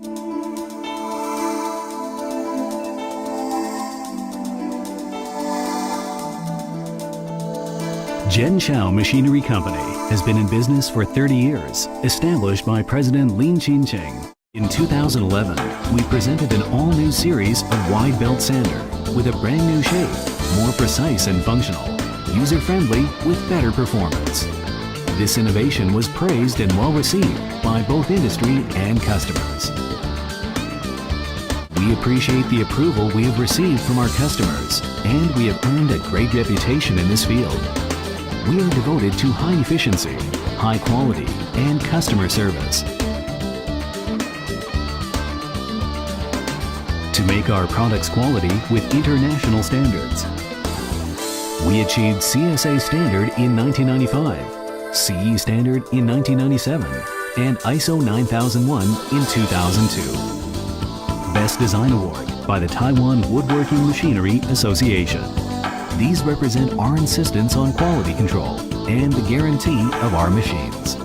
Jun Shiau Machinery Company has been in business for 30 years, established by President Lin Ching-cheng. In 2011, we presented an all-new series of wide belt sander with a brand new shape, more precise and functional, user-friendly with better performance. This innovation was praised and well-received by both industry and customers. We appreciate the approval we have received from our customers, and we have earned a great reputation in this field. We are devoted to high efficiency, high quality, and customer service. To make our products quality with international standards. We achieved CSA standard in 1995, CE standard in 1997, and ISO 9001 in 2002. Best Design Award by the Taiwan Woodworking Machinery Association. These represent our insistence on quality control and the guarantee of our machines.